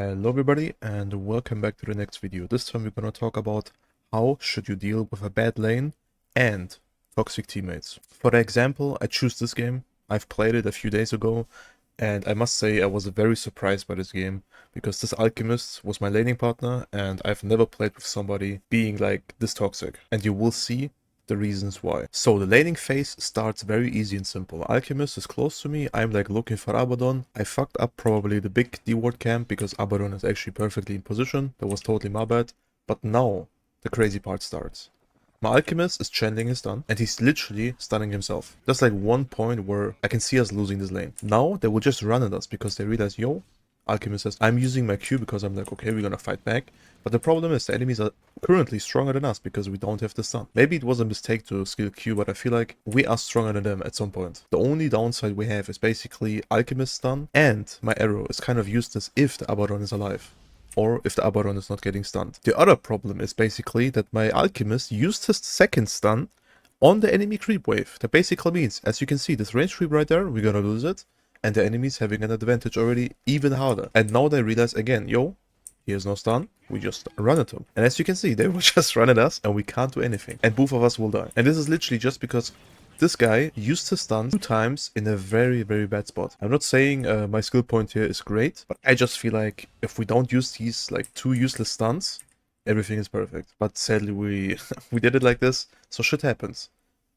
Hello everybody and welcome back to the next video. This time we're gonna talk about how should you deal with a bad lane and toxic teammates. For the example, I choose this game. I've played it a few days ago and I must say I was very surprised by this game because this alchemist was my laning partner and I've never played with somebody being like this toxic, and you will see the reasons why. So the laning phase starts very easy and simple. Alchemist is close to me. I'm like looking for Abaddon. I fucked up probably the big D-ward camp because Abaddon is actually perfectly in position. That was totally my bad. But now the crazy part starts. My alchemist is channeling his stun and he's literally stunning himself. There's like one point where I can see us losing this lane. Now they will just run at us because they realize, yo, Alchemist says, I'm using my Q because I'm like, okay, we're gonna fight back. But the problem is the enemies are currently stronger than us because we don't have the stun. Maybe it was a mistake to skill Q, but I feel like we are stronger than them at some point. The only downside we have is basically Alchemist stun, and my arrow is kind of useless if the Abaddon is alive, or if the Abaddon is not getting stunned. The other problem is basically that my Alchemist used his second stun on the enemy creep wave. That basically means, as you can see, this range creep right there, we're gonna lose it. And the enemy's having an advantage already even harder. And now they realize again, yo, he has no stun, we just run at him. And as you can see, they will just run at us and we can't do anything. And both of us will die. And this is literally just because this guy used his stun 2 times in a very, very bad spot. I'm not saying my skill point here is great, but I just feel like if we don't use these like 2 useless stuns, everything is perfect. But sadly, we did it like this, so shit happens.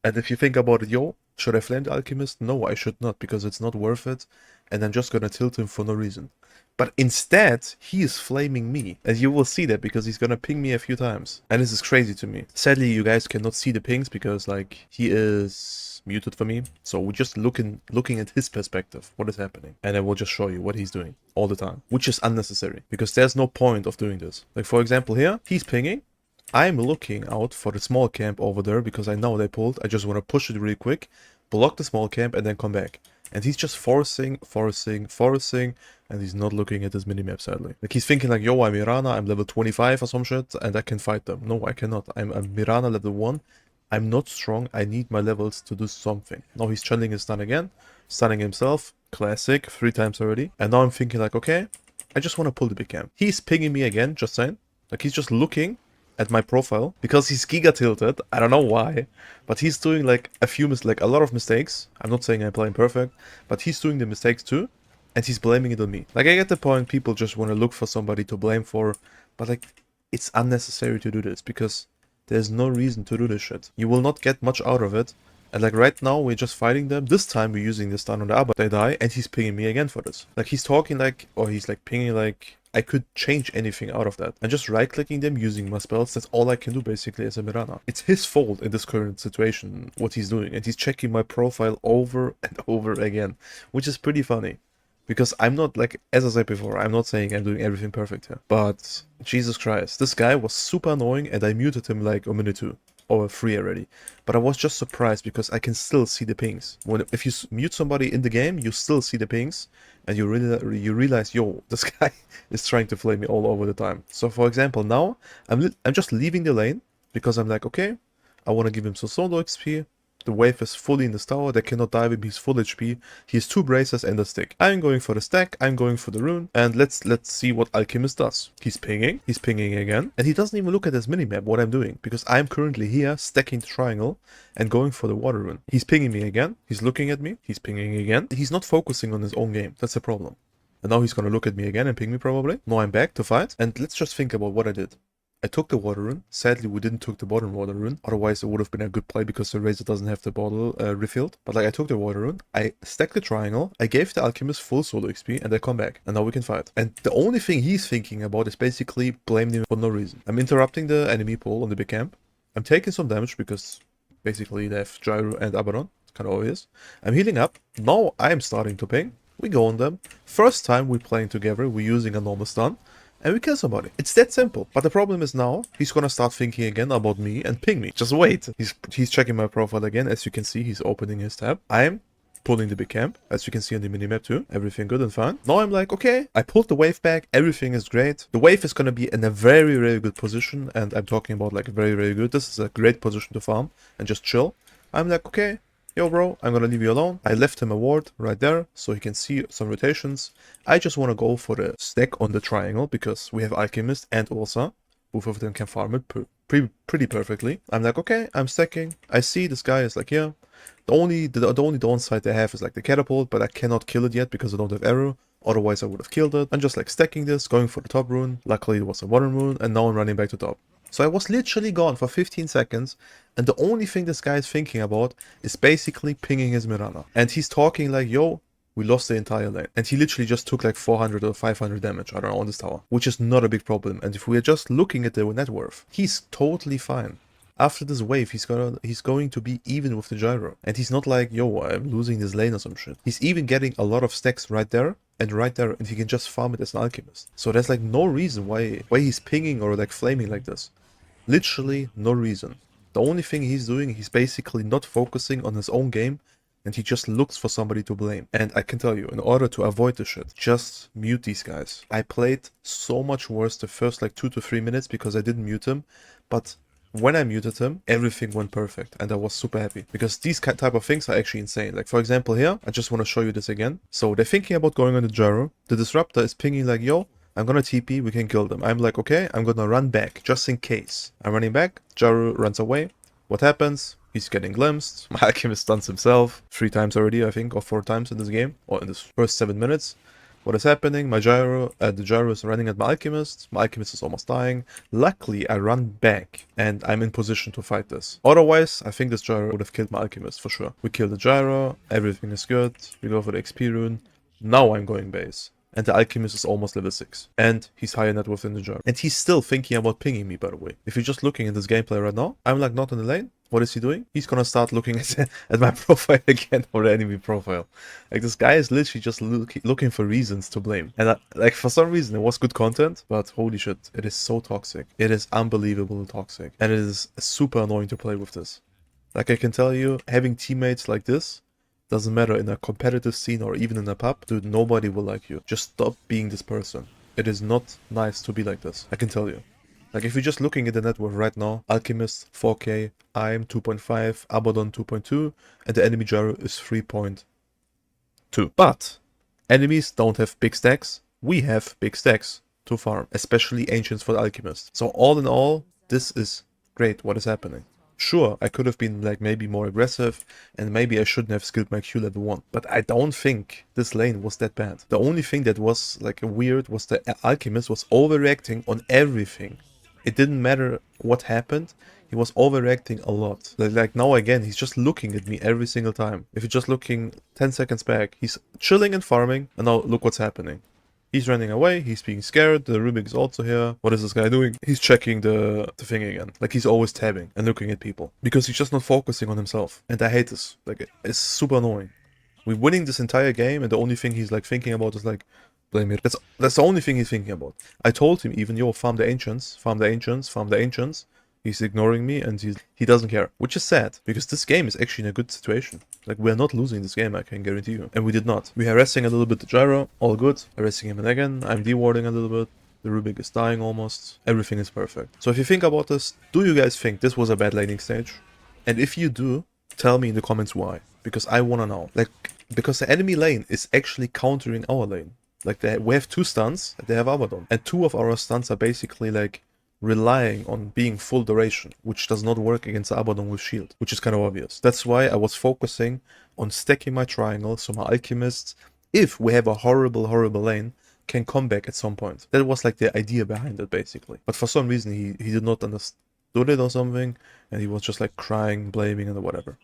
And if you think about it, yo, should I flame the alchemist? No, I should not, because it's not worth it, and I'm just gonna tilt him for no reason. But instead, he is flaming me, and you will see that because he's gonna ping me a few times. And this is crazy to me. Sadly, you guys cannot see the pings because, like, he is muted for me. So we're just looking at his perspective, what is happening. And I will just show you what he's doing all the time, which is unnecessary, because there's no point of doing this. Like, for example, here, he's pinging. I'm looking out for the small camp over there because I know they pulled. I just want to push it really quick, block the small camp, and then come back. And he's just forcing, and he's not looking at his minimap, sadly. Like, he's thinking like, yo, I'm Mirana, I'm level 25 or some shit, and I can fight them. No, I cannot. I'm Mirana level 1. I'm not strong. I need my levels to do something. Now he's channeling his stun again, stunning himself. Classic, 3 times already. And now I'm thinking like, okay, I just want to pull the big camp. He's pinging me again, just saying. Like, he's just looking at my profile because he's giga tilted. I don't know why, but he's doing like a lot of mistakes. I'm not saying I'm playing perfect, but he's doing the mistakes too, and he's blaming it on me. Like, I get the point, people just want to look for somebody to blame for, but like, it's unnecessary to do this because there's no reason to do this shit. You will not get much out of it. And like right now, we're just fighting them. This time we're using the stun on the Abba. They die, and he's pinging me again for this. Like, he's talking like, or he's like pinging like, I could change anything out of that. And just right-clicking them using my spells, that's all I can do basically as a Mirana. It's his fault in this current situation, what he's doing. And he's checking my profile over and over again, which is pretty funny. Because I'm not, like, as I said before, I'm not saying I'm doing everything perfect here. But, Jesus Christ, this guy was super annoying and I muted him like a minute 2. Or 3 already. But I was just surprised because I can still see the pings. If you mute somebody in the game, you still see the pings. And you realize, yo, this guy is trying to flame me all over the time. So for example, now, I'm just leaving the lane. Because I'm like, okay, I want to give him some solo XP. The wave is fully in this tower, they cannot dive him, he's full HP. He has 2 braces and a stick. I'm going for the stack, I'm going for the rune, and let's see what Alchemist does. He's pinging again, and he doesn't even look at his minimap, what I'm doing, because I'm currently here, stacking the triangle, and going for the water rune. He's pinging me again, he's looking at me, he's pinging again. He's not focusing on his own game, that's the problem. And now he's gonna look at me again and ping me probably. Now I'm back to fight, and let's just think about what I did. I took the water rune. Sadly, we didn't took the bottom water rune. Otherwise, it would have been a good play because the Razor doesn't have the bottle refilled. But like, I took the water rune. I stacked the triangle. I gave the Alchemist full solo XP and I come back. And now we can fight. And the only thing he's thinking about is basically blaming him for no reason. I'm interrupting the enemy pull on the big camp. I'm taking some damage because basically they have Gyro and Abaddon. It's kind of obvious. I'm healing up. Now I'm starting to ping. We go on them. First time we're playing together, we're using a normal stun. And we kill somebody. It's that simple. But the problem is now, he's gonna start thinking again about me and ping me. Just wait. He's checking my profile again. As you can see, he's opening his tab. I'm pulling the big camp, as you can see on the minimap too. Everything good and fine. Now I'm like, okay, I pulled the wave back. Everything is great. The wave is gonna be in a very, very good position. And I'm talking about like very, very good. This is a great position to farm and just chill. I'm like, okay, yo bro, I'm gonna leave you alone. I left him a ward right there so he can see some rotations. I just want to go for the stack on the triangle because we have Alchemist and Ursa. Both of them can farm it pretty perfectly. I'm like, okay, I'm stacking. I see this guy is like, yeah. The only downside they have is like the catapult, but I cannot kill it yet because I don't have arrow. Otherwise I would have killed it. I'm just like stacking this, going for the top rune. Luckily it was a water rune, and now I'm running back to top. So I was literally gone for 15 seconds, and the only thing this guy is thinking about is basically pinging his Mirana. And he's talking like, yo, we lost the entire lane. And he literally just took like 400 or 500 damage, I don't know, on this tower. Which is not a big problem. And if we are just looking at the net worth, he's totally fine. After this wave, he's going to be even with the gyro. And he's not like, yo, I'm losing this lane or some shit. He's even getting a lot of stacks right there, and he can just farm it as an alchemist. So there's like no reason why he's pinging or like flaming like this. Literally no reason. The only thing he's doing, he's basically not focusing on his own game, and he just looks for somebody to blame. And I can tell you, in order to avoid this shit, just mute these guys. I played so much worse the first like 2 to 3 minutes because I didn't mute him, but when I muted him, everything went perfect, and I was super happy, because these type of things are actually insane. Like, for example, here, I just want to show you this again. So they're thinking about going on the gyro. The disruptor is pinging like, yo, I'm gonna TP, we can kill them. I'm like, okay, I'm gonna run back, just in case. I'm running back, gyro runs away. What happens? He's getting glimpsed. My alchemist stuns himself 3 times already, I think, or 4 times in this game, or in this first 7 minutes. What is happening? My gyro, the gyro is running at my alchemist. My alchemist is almost dying. Luckily, I run back and I'm in position to fight this. Otherwise, I think this gyro would have killed my alchemist for sure. We kill the gyro, everything is good. We go for the XP rune. Now I'm going base. And the alchemist is almost level 6. And he's higher net worth than the gyro. And he's still thinking about pinging me, by the way. If you're just looking at this gameplay right now, I'm like not in the lane. What is he doing? He's gonna start looking at my profile again, or the enemy profile. Like, this guy is literally just looking for reasons to blame. And like, for some reason, it was good content, but holy shit, it is so toxic. It is unbelievably toxic. And it is super annoying to play with this. Like, I can tell you, having teammates like this, doesn't matter in a competitive scene or even in a pub, dude, nobody will like you. Just stop being this person. It is not nice to be like this, I can tell you. Like, if you're just looking at the net worth right now, Alchemist 4k, I'm 2.5, Abaddon 2.2, and the enemy gyro is 3.2. But enemies don't have big stacks. We have big stacks to farm, especially Ancients for the Alchemist. So all in all, this is great what is happening. Sure, I could have been like maybe more aggressive, and maybe I shouldn't have skilled my Q level 1. But I don't think this lane was that bad. The only thing that was like weird was the Alchemist was overreacting on everything. It didn't matter what happened, he was overreacting a lot. Like now again, he's just looking at me every single time. If you're just looking 10 seconds back, he's chilling and farming, and now look what's happening. He's running away, he's being scared, the Rubik is also here. What is this guy doing? He's checking the thing again. Like, he's always tabbing and looking at people. Because he's just not focusing on himself. And I hate this. Like, it's super annoying. We're winning this entire game, and the only thing he's like thinking about is like, blame it. That's the only thing he's thinking about. I told him even, yo, farm the Ancients, farm the Ancients, farm the Ancients. He's ignoring me, and he doesn't care. Which is sad, because this game is actually in a good situation. Like, we're not losing this game, I can guarantee you. And we did not. We are harassing a little bit the gyro, all good. Harassing him again, I'm dewarding a little bit. The Rubik is dying almost. Everything is perfect. So if you think about this, do you guys think this was a bad laning stage? And if you do, tell me in the comments why. Because I wanna know. Like, because the enemy lane is actually countering our lane. Like, we have 2 stuns, they have Abaddon. And 2 of our stuns are basically like relying on being full duration, which does not work against Abaddon with shield, which is kind of obvious. That's why I was focusing on stacking my triangle, so my alchemists, if we have a horrible lane, can come back at some point. That was like the idea behind it, basically. But for some reason, he did not understood it or something, and he was just like crying, blaming, and whatever.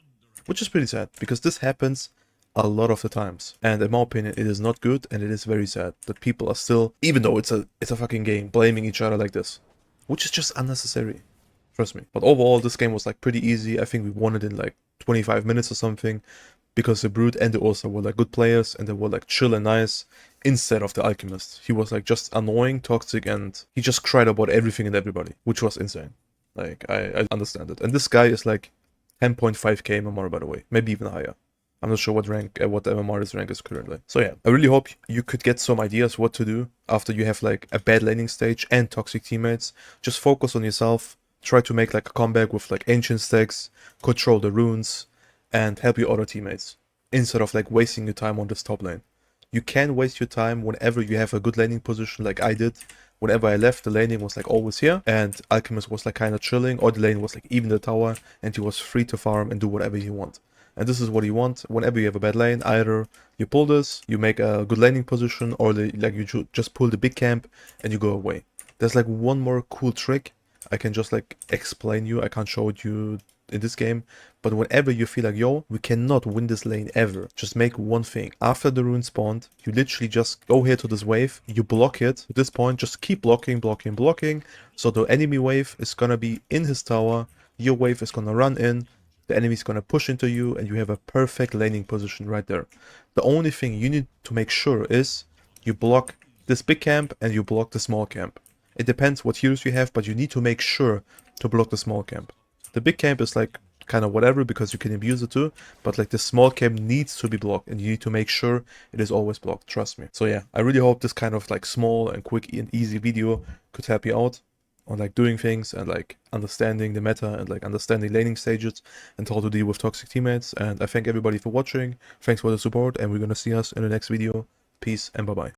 Which is pretty sad, because this happens a lot of the times. And in my opinion, it is not good, and it is very sad that people are still, even though it's a fucking game, blaming each other like this. Which is just unnecessary. Trust me. But overall, this game was like pretty easy. I think we won it in like 25 minutes or something. Because the Brute and the Ursa were like good players, and they were like chill and nice. Instead of the Alchemist. He was like just annoying, toxic, and he just cried about everything and everybody. Which was insane. Like, I understand it. And this guy is like 10.5k MMR, by the way. Maybe even higher. I'm not sure what rank, what MMR's rank is currently. So yeah, I really hope you could get some ideas what to do after you have like a bad laning stage and toxic teammates. Just focus on yourself, try to make like a comeback with like ancient stacks, control the runes, and help your other teammates instead of like wasting your time on this top lane. You can waste your time whenever you have a good laning position like I did. Whenever I left, the laning was like always here and Alchemist was like kind of chilling, or the lane was like even the tower and he was free to farm and do whatever he want. And this is what you want whenever you have a bad lane. Either you pull this, you make a good laning position, or like you just pull the big camp and you go away. There's like one more cool trick I can just like explain you. I can't show it you in this game, but whenever you feel like, yo, we cannot win this lane ever, just make one thing. After the rune spawned, you literally just go here to this wave, you block it. At this point, just keep blocking, blocking, blocking. So the enemy wave is gonna be in his tower, your wave is gonna run in, the enemy is gonna push into you, and you have a perfect laning position right there. The only thing you need to make sure is you block this big camp and you block the small camp. It depends what heroes you have, but you need to make sure to block the small camp. The big camp is like kind of whatever because you can abuse it too, but like the small camp needs to be blocked and you need to make sure it is always blocked, trust me. So yeah, I really hope this kind of like small and quick and easy video could help you out on like doing things and like understanding the meta and like understanding laning stages and how to deal with toxic teammates. And I thank everybody for watching. Thanks for the support, and we're gonna see us in the next video. Peace and bye bye.